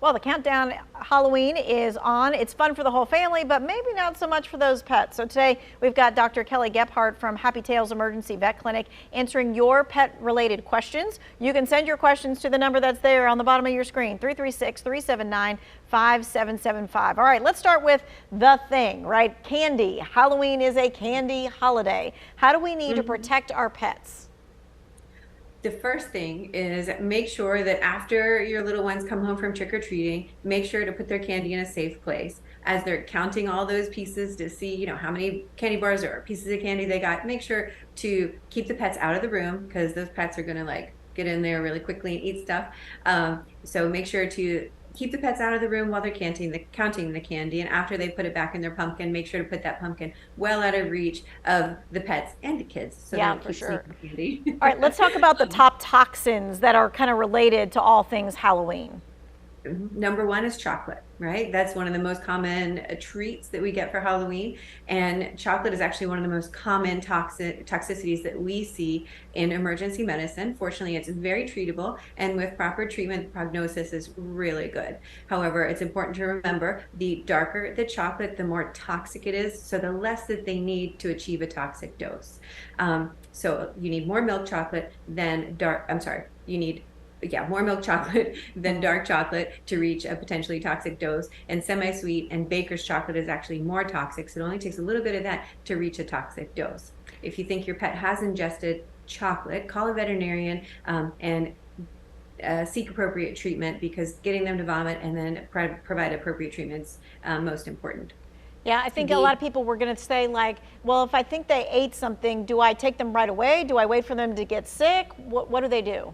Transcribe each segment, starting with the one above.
Well, the countdown Halloween is on. It's fun for the whole family, but maybe not so much for those pets. So today we've got Dr. Kelly Gephardt from Happy Tales Emergency Vet Clinic answering your pet-related questions. You can send your questions to the number that's there on the bottom of your screen, 336-379-5775. All right, let's start with the thing, right? Candy. Halloween is a candy holiday. How do we need to protect our pets? The first thing is make sure that after your little ones come home from trick-or-treating, make sure to put their candy in a safe place. As they're counting all those pieces to see, how many candy bars or pieces of candy they got, make sure to keep the pets out of the room because those pets are going to get in there really quickly and eat stuff. So make sure to keep the pets out of the room while they're counting the candy, and after they put it back in their pumpkin, make sure to put that pumpkin well out of reach of the pets and the kids, so Yeah, they don't for keep sure. sneaking candy. All right, let's talk about the top toxins that are kind of related to all things Halloween. Number one is chocolate, right? That's one of the most common treats that we get for Halloween. And chocolate is actually one of the most common toxicities that we see in emergency medicine. Fortunately, it's very treatable, and with proper treatment, the prognosis is really good. However, it's important to remember the darker the chocolate, the more toxic it is, so the less that they need to achieve a toxic dose. So you need more milk chocolate than more milk chocolate than dark chocolate to reach a potentially toxic dose. And semi-sweet and baker's chocolate is actually more toxic, so it only takes a little bit of that to reach a toxic dose. If you think your pet has ingested chocolate, call a veterinarian and seek appropriate treatment, because getting them to vomit and then provide appropriate treatment's most important. Yeah, I think a lot of people were going to say, well, if I think they ate something, do I take them right away? Do I wait for them to get sick? What do they do?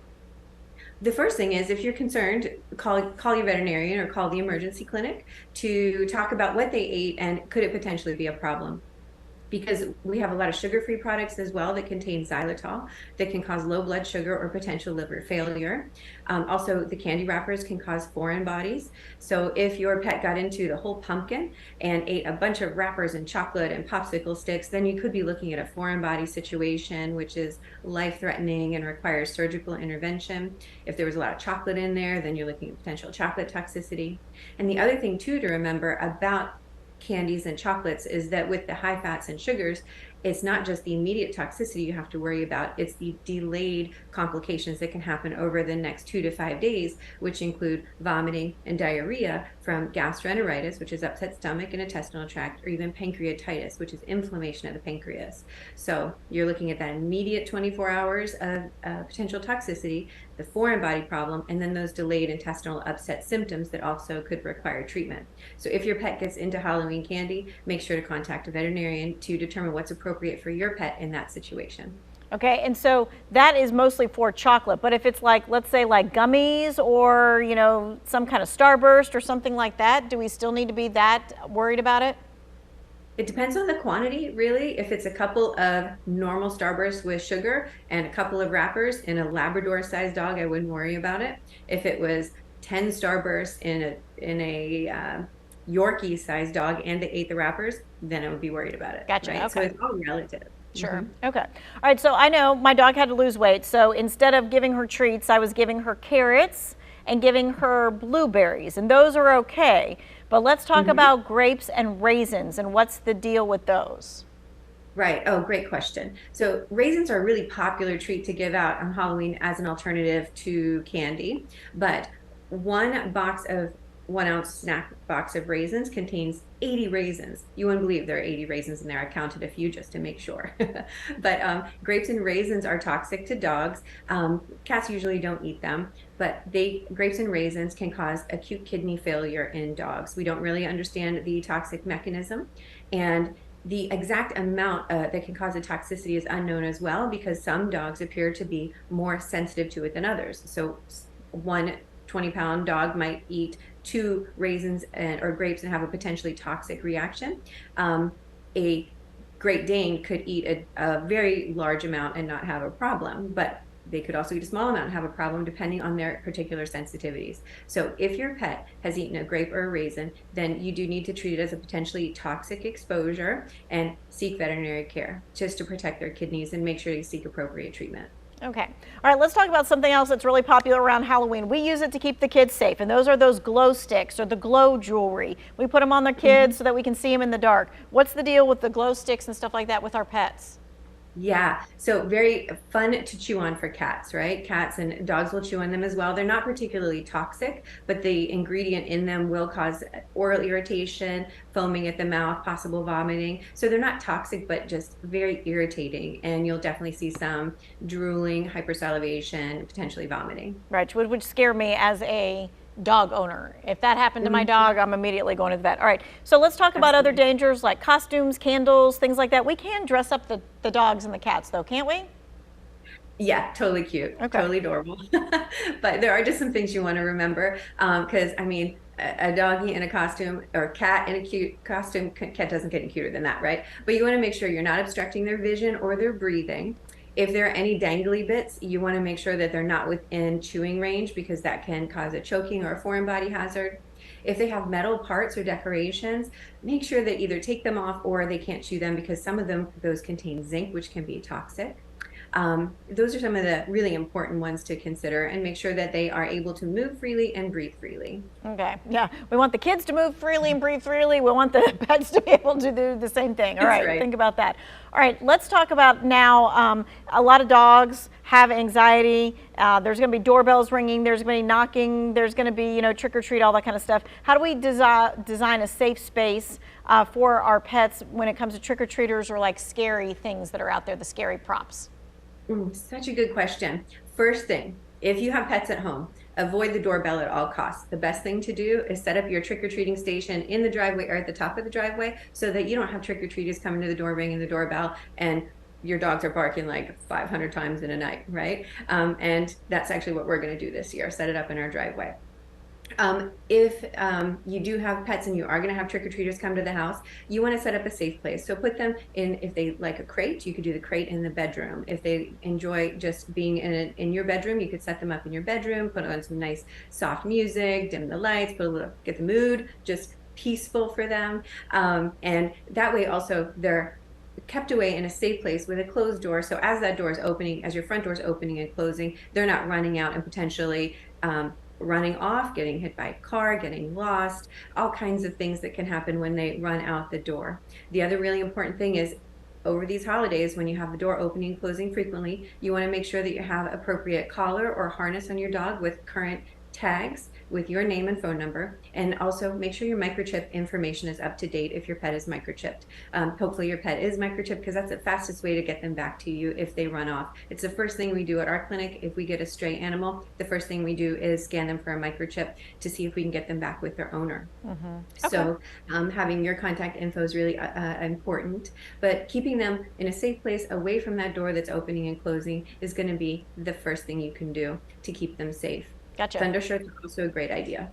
The first thing is, if you're concerned, call your veterinarian or call the emergency clinic to talk about what they ate and could it potentially be a problem. Because we have a lot of sugar-free products as well that contain xylitol that can cause low blood sugar or potential liver failure. Also, the candy wrappers can cause foreign bodies. So if your pet got into the whole pumpkin and ate a bunch of wrappers and chocolate and popsicle sticks, then you could be looking at a foreign body situation, which is life-threatening and requires surgical intervention. If there was a lot of chocolate in there, then you're looking at potential chocolate toxicity. And the other thing too to remember about candies and chocolates is that with the high fats and sugars, it's not just the immediate toxicity you have to worry about, it's the delayed complications that can happen over the next 2 to 5 days, which include vomiting and diarrhea from gastroenteritis, which is upset stomach and intestinal tract, or even pancreatitis, which is inflammation of the pancreas. So you're looking at that immediate 24 hours of potential toxicity, the foreign body problem, and then those delayed intestinal upset symptoms that also could require treatment. So if your pet gets into Halloween candy, make sure to contact a veterinarian to determine what's appropriate for your pet in that situation. Okay, and so that is mostly for chocolate, but if it's let's say gummies or, some kind of Starburst or something like that, do we still need to be that worried about it? It depends on the quantity, really. If it's a couple of normal Starbursts with sugar and a couple of wrappers in a Labrador-sized dog, I wouldn't worry about it. If it was 10 Starbursts in a Yorkie-sized dog and they ate the wrappers, then I would be worried about it. Gotcha. Right? Okay. So it's all relative. Sure. Okay. All right. So I know my dog had to lose weight. So instead of giving her treats, I was giving her carrots and giving her blueberries, and those are okay. But let's talk about grapes and raisins and what's the deal with those? Right. Oh, great question. So raisins are a really popular treat to give out on Halloween as an alternative to candy, but 1-ounce snack box of raisins contains 80 raisins. You wouldn't believe there are 80 raisins in there. I counted a few just to make sure. But grapes and raisins are toxic to dogs. Cats usually don't eat them, but grapes and raisins can cause acute kidney failure in dogs. We don't really understand the toxic mechanism, and the exact amount that can cause a toxicity is unknown as well, because some dogs appear to be more sensitive to it than others. So one 20-pound dog might eat 2 raisins or grapes and have a potentially toxic reaction. A Great Dane could eat a very large amount and not have a problem, but they could also eat a small amount and have a problem depending on their particular sensitivities. So if your pet has eaten a grape or a raisin, then you do need to treat it as a potentially toxic exposure and seek veterinary care just to protect their kidneys and make sure they seek appropriate treatment. Okay. All right, let's talk about something else that's really popular around Halloween. We use it to keep the kids safe, and those are those glow sticks or the glow jewelry. We put them on the kids so that we can see them in the dark. What's the deal with the glow sticks and stuff like that with our pets? Yeah, so very fun to chew on for cats, right? Cats and dogs will chew on them as well. They're not particularly toxic, but the ingredient in them will cause oral irritation, foaming at the mouth, possible vomiting. So they're not toxic, but just very irritating. And you'll definitely see some drooling, hypersalivation, potentially vomiting. Right, which scare me as a dog owner. If that happened to my dog, I'm immediately going to the vet. All right, so let's talk about other Absolutely. dangers like costumes, candles, things like that. We can dress up the dogs and the cats though, can't we? Yeah, totally cute, Okay. totally adorable. But there are just some things you want to remember. Because I mean, a doggy in a costume or a cat in a cute costume, cat doesn't get any cuter than that, right? But you want to make sure you're not obstructing their vision or their breathing. If there are any dangly bits, you want to make sure that they're not within chewing range because that can cause a choking or a foreign body hazard. If they have metal parts or decorations, make sure that either take them off or they can't chew them because some of them, those contain zinc, which can be toxic. Those are some of the really important ones to consider and make sure that they are able to move freely and breathe freely. Okay, yeah, we want the kids to move freely and breathe freely. We want the pets to be able to do the same thing. All That's right, right. think about that. All right, let's talk about now, a lot of dogs have anxiety. There's gonna be doorbells ringing, there's gonna be knocking, there's gonna be, trick or treat, all that kind of stuff. How do we design a safe space for our pets when it comes to trick or treaters or like scary things that are out there, the scary props? Such a good question. First thing, if you have pets at home, avoid the doorbell at all costs. The best thing to do is set up your trick-or-treating station in the driveway or at the top of the driveway so that you don't have trick-or-treaters coming to the door, ringing the doorbell, and your dogs are barking like 500 times in a night, right? And that's actually what we're going to do this year, set it up in our driveway. If you do have pets and you are going to have trick-or-treaters come to the house, you want to set up a safe place. So put them in, if they like a crate, you could do the crate in the bedroom. If they enjoy just being in your bedroom, you could set them up in your bedroom, put on some nice soft music, dim the lights, get the mood just peaceful for them. And that way also they're kept away in a safe place with a closed door. So as that door is opening, as your front door is opening and closing, they're not running out and potentially running off, getting hit by a car, getting lost, all kinds of things that can happen when they run out the door. The other really important thing is over these holidays, when you have the door opening and closing frequently, you want to make sure that you have appropriate collar or harness on your dog with current tags with your name and phone number, and also make sure your microchip information is up to date if your pet is microchipped. Hopefully your pet is microchipped because that's the fastest way to get them back to you if they run off. It's the first thing we do at our clinic. If we get a stray animal, the first thing we do is scan them for a microchip to see if we can get them back with their owner. Okay. So having your contact info is really important, but keeping them in a safe place away from that door that's opening and closing is going to be the first thing you can do to keep them safe. Gotcha. Thunder shirts are also a great idea.